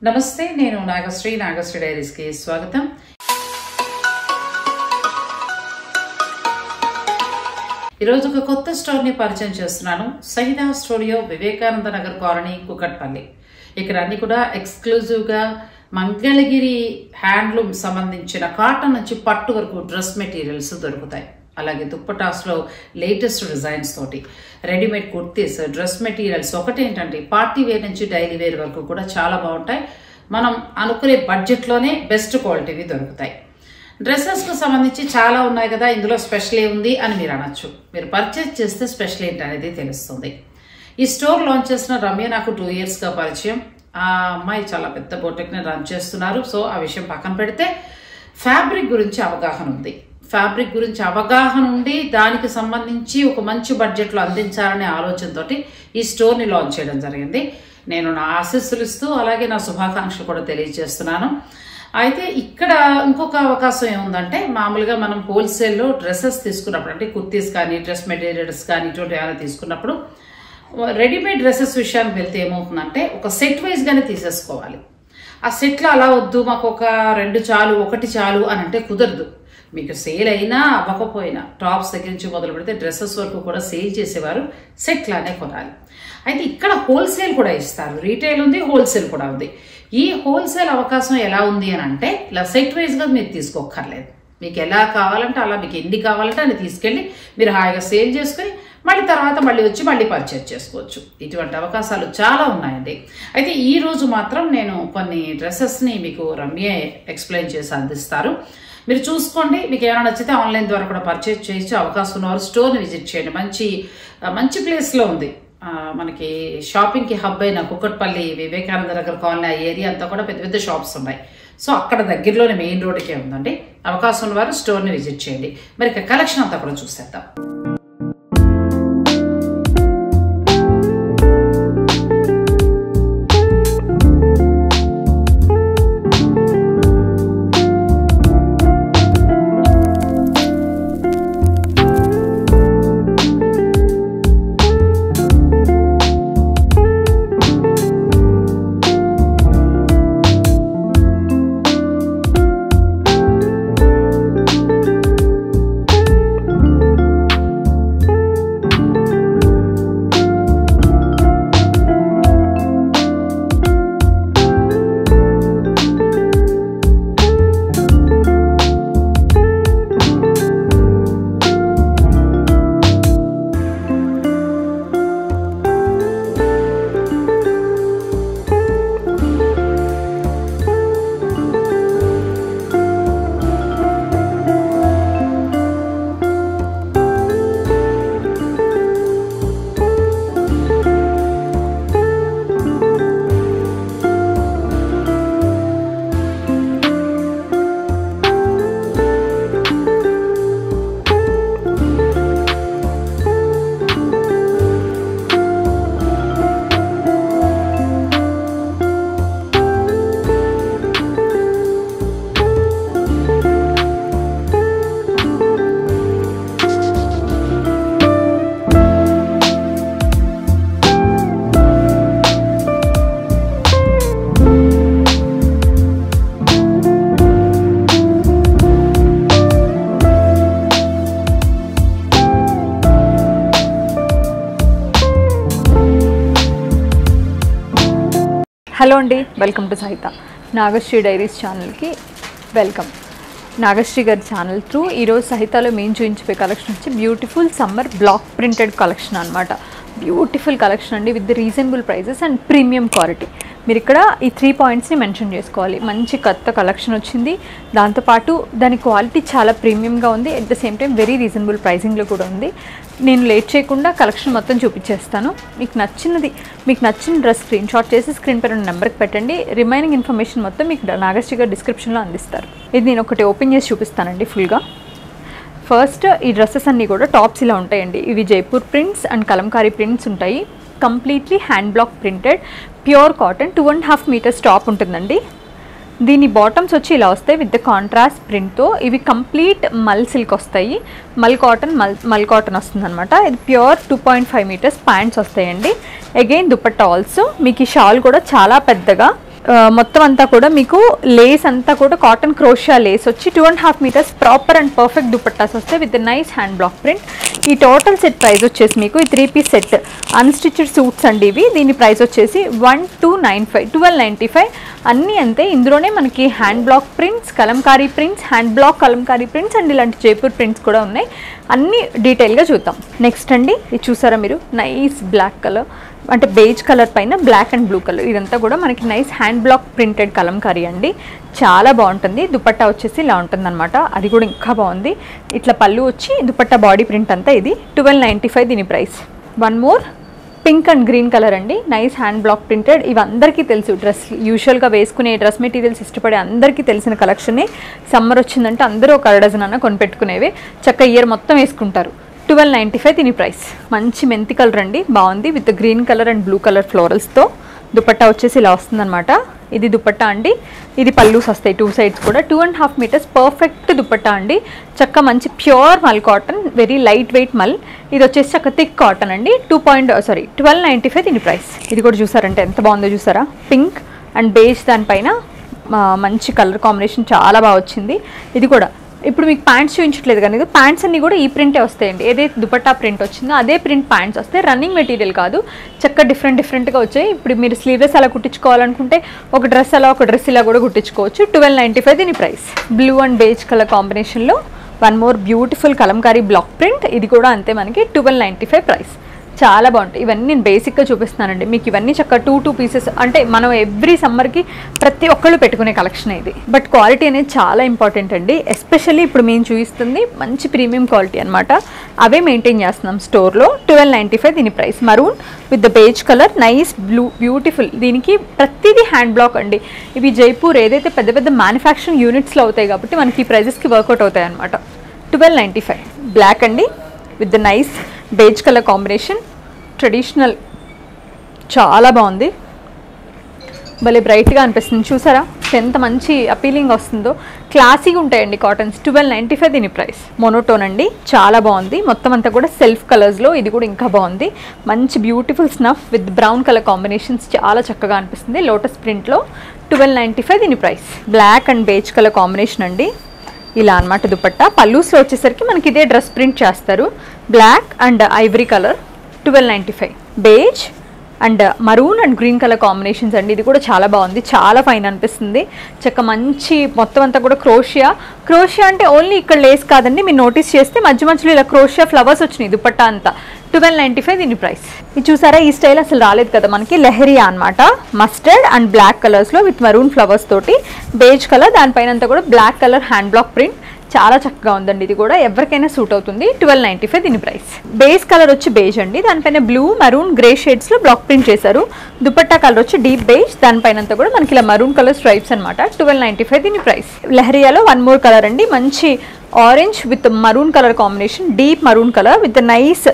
నమస్తే, నేను నాగశ్రీ డైరీస్ కి స్వాగతం. ఈరోజు ఒక కొత్త స్టోర్ ని పరిచయం చేస్తున్నాను. సహిదా స్టూడియో, వివేకానంద నగర్ కాలనీ, కుకట్పల్లి. ఇక్కడ అన్ని కూడా ఎక్స్క్లూజివ్ గా మంగళగిరి హ్యాండ్లూమ్ సంబంధించిన కాటన్ నుంచి పట్టు వరకు డ్రెస్ మెటీరియల్స్ దొరుకుతాయి. అలాగే దుప్పటాస్ లో లేటెస్ట్ డిజైన్స్ తోటి రెడీమేడ్ కుర్తీస్, డ్రెస్ మెటీరియల్స్ ఒకటేంటంటే పార్టీ వేర్ నుంచి డైలీ వేర్ వరకు కూడా చాలా బాగుంటాయి. మనం అనుకునే బడ్జెట్ లోనే బెస్ట్ క్వాలిటీవి దొరుకుతాయి. డ్రెస్సెస్ కు సంబంధించి చాలా ఉన్నాయి కదా, ఇందులో స్పెషల్ ఏముంది అని మీరు అనొచ్చు. మీరు పర్చేజ్ చేస్తే స్పెషల్ ఏంటి అనేది తెలుస్తుంది. ఈ స్టోర్ లాంచ్ చేసిన రమ్య నాకు 2 years గా పరిచయం. ఆ అమ్మాయి చాలా పెద్ద బొటిక్ ని రన్ చేస్తున్నారు. సో ఆ విషయం పక్కన పెడితే ఫ్యాబ్రిక్ గురించి అవగాహన ఉంది. ఫ్యాబ్రిక్ గురించి అవగాహన ఉండి దానికి సంబంధించి ఒక మంచి బడ్జెట్ లో అందించాలనే ఆలోచనతోటి ఈ స్టోర్ ని లాంచ్ చేయడం జరిగింది. నేను నా ఆశీస్సులు ఇస్తూ అలాగే నా శుభాకాంక్షలు కూడా తెలియజేస్తున్నాను. అయితే ఇక్కడ ఇంకొక అవకాశం ఏముందంటే, మామూలుగా మనం హోల్సేల్లో డ్రెస్సెస్ తీసుకున్నప్పుడు, అంటే కుర్తీస్ కానీ డ్రెస్ మెటీరియల్స్ కానీ ఇటువంటి ఏమైనా తీసుకున్నప్పుడు రెడీమేడ్ డ్రెస్సెస్ విషయానికి వెళ్తే ఏమవుతుందంటే ఒక సెట్ వైజ్ గానే తీసేసుకోవాలి. ఆ సెట్లో అలా వద్దు, మాకు ఒక 2 చాలు, 1 చాలు అని అంటే కుదరదు. మీకు సేల్ అయినా అవ్వకపోయినా టాప్స్ దగ్గర నుంచి మొదలు పెడితే డ్రెస్సెస్ వరకు కూడా సేల్ చేసేవారు సెట్ లానే కొనాలి. అయితే ఇక్కడ హోల్సేల్ కూడా ఇస్తారు. రీటైల్ ఉంది, హోల్సేల్ కూడా ఉంది. ఈ హోల్సేల్ అవకాశం ఎలా ఉంది అని అంటే, ఇలా సెట్ వైజ్ గా మీరు తీసుకోక్కర్లేదు. మీకు ఎలా కావాలంటే అలా, మీకు ఎన్ని కావాలంటే అని తీసుకెళ్లి మీరు హాయిగా సేల్ చేసుకుని మళ్ళీ తర్వాత వచ్చి మళ్ళీ పర్చేజ్ చేసుకోవచ్చు. ఇటువంటి అవకాశాలు చాలా ఉన్నాయండి. అయితే ఈ రోజు మాత్రం నేను కొన్ని డ్రెస్సెస్ ని మీకు రమ్య ఎక్స్ప్లెయిన్ చేసి అందిస్తారు. మీరు చూసుకోండి. మీకు ఏమైనా నచ్చితే ఆన్లైన్ ద్వారా కూడా పర్చేజ్ చేయొచ్చు. అవకాశం ఉన్నవారు స్టోర్ని విజిట్ చేయండి. మంచి ప్లేస్లో ఉంది. మనకి షాపింగ్ కి హబ్ అయిన కుకట్పల్లి, వివేకానంద నగర్ కాలనీ ఏరియా అంతా కూడా పెద్ద పెద్ద షాప్స్ ఉన్నాయి. సో అక్కడ దగ్గరలోనే మెయిన్ రోడ్డుకే ఉందండి. అవకాశం ఉన్నవారు స్టోర్ని విజిట్ చేయండి. మరి కలెక్షన్ అంతా కూడా చూసేద్దాం. హలో అండి, welcome to Sahita Nagasri diaries ఛానల్కి వెల్కమ్. నాగశ్రీ గారి ఛానల్ త్రూ ఈరోజు సహితలో మేము చూపించిపోయే కలెక్షన్ వచ్చి beautiful summer block printed collection అనమాట. బ్యూటిఫుల్ కలెక్షన్ అండి, with reasonable prices and premium quality. మీరు ఇక్కడ ఈ 3 పాయింట్స్ని మెన్షన్ చేసుకోవాలి. మంచి కొత్త కలెక్షన్ వచ్చింది, దాంతోపాటు దాని క్వాలిటీ చాలా ప్రీమియంగా ఉంది, at the same time very reasonable ప్రైజింగ్లో కూడా ఉంది. నేను లేట్ చేయకుండా కలెక్షన్ మొత్తం చూపించేస్తాను. మీకు నచ్చిన డ్రెస్ స్క్రీన్ షాట్ చేసి స్క్రీన్ పైన నెంబర్కి పెట్టండి. రిమైనింగ్ ఇన్ఫర్మేషన్ మొత్తం మీకు నాగశ్రీ గారు డిస్క్రిప్షన్లో అందిస్తారు. ఇది నేను ఒకటి ఓపెన్ చేసి చూపిస్తానండి ఫుల్గా. ఫస్ట్ ఈ డ్రెస్సెస్ అన్నీ కూడా టాప్స్ ఇలా ఉంటాయండి. ఇవి Jaipur prints and Kalamkari prints ఉంటాయి. Completely hand block printed, pure cotton, 2.5 meters top ఉంటుందండి. దీని బాటమ్స్ వచ్చి ఇలా వస్తాయి విత్ ద కాంట్రాస్ట్ ప్రింట్తో. ఇవి కంప్లీట్ మల్ సిల్క్ వస్తాయి, మల్ కాటన్ వస్తుంది అనమాట. ఇది ప్యూర్ 2.5 meters ప్యాంట్స్ వస్తాయండి. Again dupatta also. మీకు ఈ షాల్ కూడా చాలా పెద్దగా మొత్తం అంతా కూడా మీకు లేస్ అంతా కూడా కాటన్ క్రోషియా లేస్ వచ్చి 2.5 meters proper and perfect dupattas వస్తాయి with nice hand block print. ఈ టోటల్ సెట్ ప్రైస్ వచ్చేసి మీకు ఈ 3 పీస్ సెట్ అన్స్టిచ్డ్ సూట్స్ అండి ఇవి. దీని ప్రైస్ వచ్చేసి 1295 అన్నీ అంతే. ఇందులోనే మనకి hand block prints, Kalamkari prints, hand black Kalamkari prints and ఇలాంటి జైపూర్ ప్రింట్స్ కూడా ఉన్నాయి. అన్నీ డీటెయిల్గా చూద్దాం. నెక్స్ట్ అండి ఇది చూసారా మీరు, నైస్ బ్లాక్ కలర్ అంటే బేజ్ కలర్ పైన బ్లాక్ అండ్ బ్లూ కలర్, ఇదంతా కూడా మనకి nice hand block printed Kalamkari అండి. చాలా బాగుంటుంది. దుపట్టా వచ్చేసి ఇలా ఉంటుంది అనమాట, అది కూడా ఇంకా బాగుంది. ఇట్లా పళ్ళు వచ్చి దుపట్టా బాడీ ప్రింట్ అంతా ఇది 1295 దీని price. One more pink and green colour అండి, నైస్ హ్యాండ్ బ్లాక్ ప్రింటెడ్. ఇవి అందరికీ తెలుసు, డ్రెస్ యూజువల్గా వేసుకునే డ్రెస్ మెటీరియల్స్ ఇష్టపడే అందరికీ తెలిసిన కలెక్షనే. సమ్మర్ వచ్చిందంటే అందరూ ఒక డజన్ అన్న కొనిపెట్టుకునేవి, చక్క ఇయర్ మొత్తం వేసుకుంటారు. 1295 దీని ప్రైస్. మంచి మెంతి కలర్ అండి, బాగుంది with green colour and blue colour ఫ్లోరల్స్తో. దుపట్టా వచ్చేసి ఇలా వస్తుందన్నమాట. ఇది దుపట్టా అండి, ఇది పల్లూస్ వస్తాయి 2 సైడ్స్ కూడా. 2.5 మీటర్స్ పర్ఫెక్ట్ దుపట్టా అండి, చక్క మంచి ప్యూర్ మల్ కాటన్, వెరీ లైట్ వెయిట్ మల్. ఇది వచ్చేసి చక్క థిక్ కాటన్ అండి. 1295 దీని ప్రైస్. ఇది కూడా చూసారంటే ఎంత బాగుందో చూసారా, పింక్ అండ్ బేజ్ దానిపైన మంచి కలర్ కాంబినేషన్ చాలా బాగా వచ్చింది. ఇది కూడా ఇప్పుడు మీకు ప్యాంట్స్ చూపించట్లేదు కానీ ప్యాంట్స్ అన్నీ కూడా ఈ ప్రింటే వస్తాయండి. ఏదైతే దుపట్టా ప్రింట్ వచ్చిందో అదే ప్రింట్ ప్యాంట్స్ వస్తాయి. రన్నింగ్ మెటీరియల్ కాదు, చక్క డిఫరెంట్గా వచ్చాయి. ఇప్పుడు మీరు స్లీవ్లెస్ అలా కుట్టించుకోవాలనుకుంటే ఒక డ్రెస్ అలా ఒక డ్రెస్ ఇలా కూడా కుట్టించుకోవచ్చు. 1295 దీని price. Blue and beige colour కాంబినేషన్లో one more beautiful Kalamkari block print, ఇది కూడా అంతే మనకి 1295 ప్రైస్. చాలా బాగుంటాయి. ఇవన్నీ నేను బేసిక్గా చూపిస్తున్నానండి మీకు. ఇవన్నీ చక్క 2 పీసెస్ అంటే మనం ఎవ్రీ సమ్మర్కి ప్రతి ఒక్కళ్ళు పెట్టుకునే కలెక్షన్ ఇది. బట్ క్వాలిటీ అనేది చాలా ఇంపార్టెంట్ అండి. ఎస్పెషల్లీ ఇప్పుడు మేము చూపిస్తుంది మంచి ప్రీమియం క్వాలిటీ అనమాట, అవే మెయింటైన్ చేస్తున్నాం స్టోర్లో. 1295 దీని price. Maroon with the beige colour, nice blue, beautiful. దీనికి ప్రతిదీ హ్యాండ్ బ్లాక్ అండి. ఇవి జైపూర్ ఏదైతే పెద్ద పెద్ద మ్యానుఫ్యాక్చరింగ్ యూనిట్స్లో అవుతాయి కాబట్టి మనకి ఈ ప్రైజెస్కి వర్కౌట్ అవుతాయి అనమాట. 1295. బ్లాక్ అండి with the nice beige colour combination, traditional, చాలా బాగుంది. భలే బ్రైట్గా అనిపిస్తుంది చూసారా, ఎంత మంచి అపీలింగ్ వస్తుందో. క్లాసీగా ఉంటాయండి కాటన్స్. 1295 దీని ప్రైస్. మోనోటోన్ అండి, చాలా బాగుంది. మొత్తం అంతా కూడా సెల్ఫ్ కలర్స్లో, ఇది కూడా ఇంకా బాగుంది. మంచి beautiful snuff with brown colour combinations, చాలా చక్కగా అనిపిస్తుంది. లోటస్ ప్రింట్లో 1295 దీని price. Black and beige colour combination అండి, ఇలా అనమాట దుపట్టా. పల్లూస్లో వచ్చేసరికి మనకి ఇదే డ్రెస్ ప్రింట్ చేస్తారు. Black and ivory colour 1295. Beige and maroon and green colour combinations అండి, ఇది కూడా చాలా బాగుంది, చాలా ఫైన్ అనిపిస్తుంది. చక్క మంచి మొత్తం అంతా కూడా క్రోషియా అంటే ఓన్లీ ఇక్కడ లేస్ కాదండి, మీరు నోటీస్ చేస్తే మధ్య మధ్యలో ఇలా క్రోషియా ఫ్లవర్స్ వచ్చినాయి దుపట్టా అంతా. 1295 దీని ప్రైస్. ఇది చూసారా, ఈ స్టైల్ అసలు రాలేదు కదా మనకి. లెహరియా అనమాట, మస్టర్డ్ అండ్ బ్లాక్ కలర్స్లో విత్ మరూన్ ఫ్లవర్స్ తోటి. బేజ్ కలర్, దానిపైన అంతా కూడా black colour hand block print, చాలా చక్కగా ఉందండి. ఇది కూడా ఎవరికైనా సూట్ అవుతుంది. 1295 దీని ప్రైస్. బేస్ కలర్ వచ్చి బేజ్ అండి, దానిపైన బ్లూ, మరూన్, గ్రే షేడ్స్లో బ్లాక్ ప్రింట్ చేశారు. దుపట్టా కలర్ వచ్చి డీప్ బేజ్, దానిపైన అంతా కూడా మనకి ఇలా మరూన్ కలర్ స్ట్రైప్స్ అనమాట. 1295 దీని ప్రైస్. లెహరియాలో వన్ మోర్ కలర్ అండి, మంచి orange with maroon colour combination, deep maroon colour with nice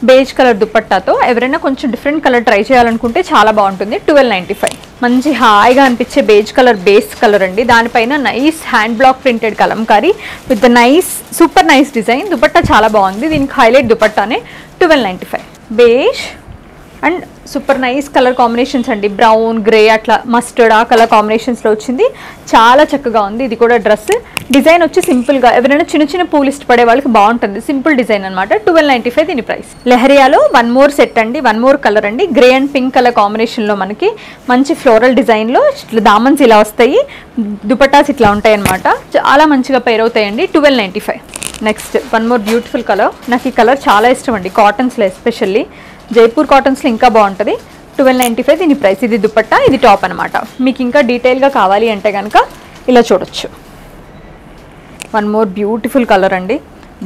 beige colour దుపట్టాతో. ఎవరైనా కొంచెం డిఫరెంట్ కలర్ ట్రై చేయాలనుకుంటే చాలా బాగుంటుంది. 1295. మంచి హాయిగా అనిపించే బేజ్ కలర్ బేస్ కలర్ అండి, దానిపైన nice hand block printed Kalamkari with nice super nice design. Dupatta చాలా బాగుంది, దీనికి హైలైట్ దుపట్టానే. 1295. Beige and super nice colour combinations అండి, బ్రౌన్, గ్రే, అట్లా మస్టర్డ్ ఆ కలర్ కాంబినేషన్స్లో వచ్చింది. చాలా చక్కగా ఉంది. ఇది కూడా డ్రెస్ డిజైన్ వచ్చి సింపుల్గా, ఎవరైనా చిన్న చిన్న పూలు ఇష్టపడే వాళ్ళకి బాగుంటుంది. సింపుల్ డిజైన్ అనమాట. 1295 దీని ప్రైస్. లెహరియాలో వన్ మోర్ సెట్ అండి, వన్ మోర్ కలర్ అండి, గ్రే అండ్ పింక్ కలర్ కాంబినేషన్లో మనకి మంచి ఫ్లోరల్ డిజైన్లో ఇట్లా దామన్స్ ఇలా వస్తాయి, దుపట్టాస్ ఇట్లా ఉంటాయి అనమాట. చాలా మంచిగా పేర్ అవుతాయండి. 1295. Next one more beautiful colour, నాకు ఈ కలర్ చాలా ఇష్టం అండి కాటన్స్లో, ఎస్పెషల్లీ జైపూర్ కాటన్స్లో ఇంకా బాగుంటుంది. 1295 దీని ప్రైస్. ఇది దుపట్టా, ఇది టాప్ అనమాట. మీకు ఇంకా డీటెయిల్గా కావాలి అంటే కనుక ఇలా చూడొచ్చు. వన్ మోర్ బ్యూటిఫుల్ కలర్ అండి,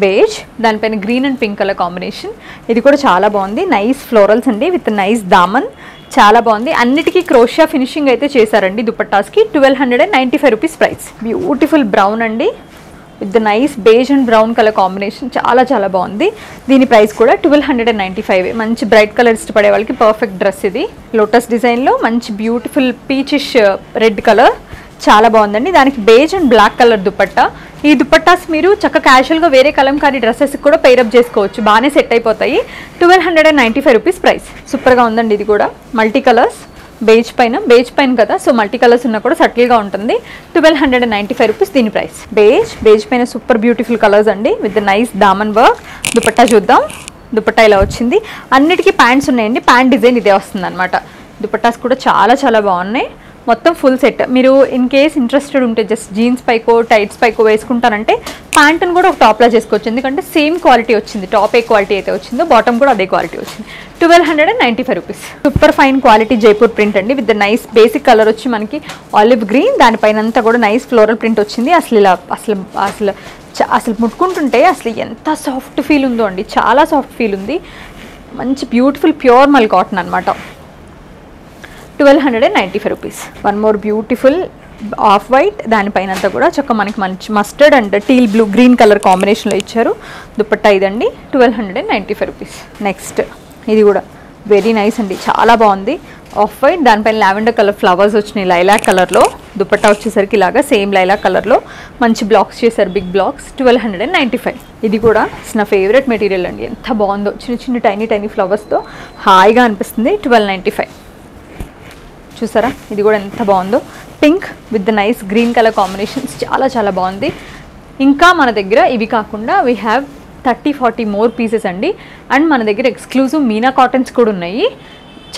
బేజ్, దానిపైన green and pink colour combination. ఇది కూడా చాలా బాగుంది. నైస్ ఫ్లోరల్స్ అండి విత్ నైస్ దామన్, చాలా బాగుంది. అన్నిటికీ క్రోషియా ఫినిషింగ్ అయితే చేశారండి దుపట్టాస్కి. 1295 రూపీస్ ప్రైస్. బ్యూటిఫుల్ బ్రౌన్ అండి with the nice beige and brown colour combination, చాలా చాలా బాగుంది. దీని ప్రైస్ కూడా 1295. మంచి బ్రైట్ కలర్ ఇష్టపడే వాళ్ళకి పర్ఫెక్ట్ డ్రెస్ ఇది. లోటస్ డిజైన్లో మంచి బ్యూటిఫుల్ పీచిష్ రెడ్ కలర్, చాలా బాగుందండి. దానికి beige and black colour dupatta. ఈ దుపట్టాస్ మీరు చక్క క్యాజువల్గా వేరే కలంకారీ డ్రెస్సెస్కి కూడా పెయిరప్ చేసుకోవచ్చు, బాగానే సెట్ అయిపోతాయి. 1295 రూపీస్ ప్రైస్. సూపర్గా ఉందండి. ఇది కూడా మల్టీ కలర్స్ బేజ్ పైన కదా, సో మల్టీ కలర్స్ ఉన్నా కూడా సటిల్గా ఉంటుంది. 1295 రూపీస్ దీని ప్రైస్. బేజ్ పైన సూపర్ బ్యూటిఫుల్ కలర్స్ అండి with nice Daman work. Dupatta చూద్దాం. దుపట్టా ఇలా వచ్చింది. అన్నిటికీ ప్యాంట్స్ ఉన్నాయండి. ప్యాంట్ డిజైన్ ఇదే వస్తుంది అనమాట. దుపట్టాస్ కూడా చాలా చాలా బాగున్నాయి. మొత్తం ఫుల్ సెట్. మీరు ఇన్ కేస్ ఇంట్రెస్టెడ్ ఉంటే జస్ట్ జీన్స్ పైకో టైట్స్ పైకో వేసుకుంటారంటే ప్యాంటును కూడా ఒక టాప్లా చేసుకోవచ్చు. ఎందుకంటే సేమ్ క్వాలిటీ వచ్చింది. టాప్ ఏ క్వాలిటీ అయితే వచ్చిందో బాటమ్ కూడా అదే క్వాలిటీ వచ్చింది. 1295 rupees. Super fine quality Jaipur print అండి విత్ నైస్ బేసిక్ కలర్ వచ్చి మనకి ఆలివ్ గ్రీన్, దానిపైన అంతా కూడా నైస్ ఫ్లోరల్ ప్రింట్ వచ్చింది. అసలు ఇలా అసలు ముట్టుకుంటుంటే అసలు ఎంత సాఫ్ట్ ఫీల్ ఉందో అండి, చాలా సాఫ్ట్ ఫీల్ ఉంది. మంచి బ్యూటిఫుల్ ప్యూర్ మల్ కాటన్ అనమాట. 1295 rupees. One more beautiful off white, దానిపైన అంతా కూడా చక్క మనకి మంచి mustard and teal blue green colour కాంబినేషన్లో ఇచ్చారు. దుపట్టా ఇదండి 1295 రూపీస్. నెక్స్ట్ ఇది కూడా వెరీ నైస్ అండి, చాలా బాగుంది. ఆఫ్ వైట్, దానిపైన లావెండర్ కలర్ ఫ్లవర్స్ వచ్చినాయి లైలాక్ కలర్లో. దుపట్టా వచ్చేసరికి ఇలాగా సేమ్ లైలాక్ కలర్లో మంచి బ్లాక్స్ చేశారు, బిగ్ బ్లాక్స్. 1295. ఇది కూడా నా ఫేవరెట్ మెటీరియల్ అండి, ఎంత బాగుందో. చిన్న చిన్న టైనీ ఫ్లవర్స్తో హాయిగా అనిపిస్తుంది. 1295. చూసారా ఇది కూడా ఎంత బాగుందో. Pink with nice green colour combinations చాలా చాలా బాగుంది. ఇంకా మన దగ్గర ఇవి కాకుండా వీ హ్యావ్ 30-40 మోర్ పీసెస్ అండి. అండ్ మన దగ్గర ఎక్స్క్లూజివ్ మీనా కాటన్స్ కూడా ఉన్నాయి.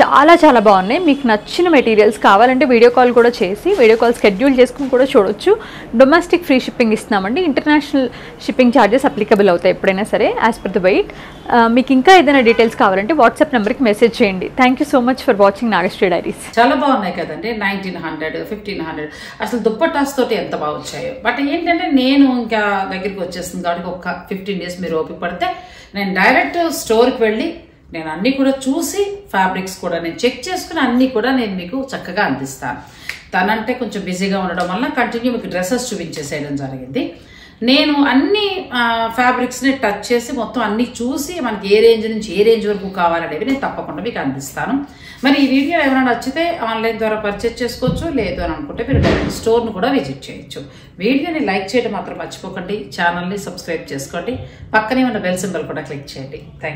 చాలా చాలా బాగున్నాయి. మీకు నచ్చిన మెటీరియల్స్ కావాలంటే వీడియో కాల్ కూడా చేసి వీడియో కాల్ షెడ్యూల్ చేసుకుని కూడా చూడొచ్చు. డొమెస్టిక్ ఫ్రీ షిప్పింగ్ ఇస్తున్నామండి. ఇంటర్నేషనల్ షిప్పింగ్ ఛార్జెస్ అప్లికబుల్ అవుతాయి ఎప్పుడైనా సరే యాజ్ పర్ ద వెయిట్. మీకు ఇంకా ఏదైనా డీటెయిల్స్ కావాలంటే వాట్సాప్ నెంబర్కి మెసేజ్ చేయండి. Thank you so much for watching Nagasri diaries. చాలా బాగున్నాయి కదండి. 1900, 1500 అసలు దుప్పటాస్ తోటి ఎంత బాగా వచ్చాయో. బట్ ఏంటంటే నేను ఇంకా దగ్గరికి వచ్చేస్తుంది కాబట్టి ఒక 15 days మీరు ఓపిక పడితే నేను డైరెక్ట్ స్టోర్కి వెళ్ళి నేను అన్నీ కూడా చూసి ఫ్యాబ్రిక్స్ కూడా నేను చెక్ చేసుకుని అన్నీ కూడా నేను మీకు చక్కగా అందిస్తాను. తనంటే కొంచెం బిజీగా ఉండడం వల్ల కంటిన్యూ మీకు డ్రెస్సెస్ చూపించేసేయడం జరిగింది. నేను అన్ని ఫ్యాబ్రిక్స్ని టచ్ చేసి మొత్తం అన్నీ చూసి మనకి ఏ రేంజ్ నుంచి ఏ రేంజ్ వరకు కావాలనేవి నేను తప్పకుండా మీకు అందిస్తాను. మరి ఈ వీడియో ఏమైనా నచ్చితే ఆన్లైన్ ద్వారా పర్చేజ్ చేసుకోవచ్చు, లేదు అని అనుకుంటే మీరు డైరెక్ట్ స్టోర్ను కూడా విజిట్ చేయొచ్చు. వీడియోని లైక్ చేయడం మాత్రం మర్చిపోకండి. ఛానల్ని సబ్స్క్రైబ్ చేసుకోండి. పక్కనే ఉన్న బెల్ సింబల్ కూడా క్లిక్ చేయండి. Thank you.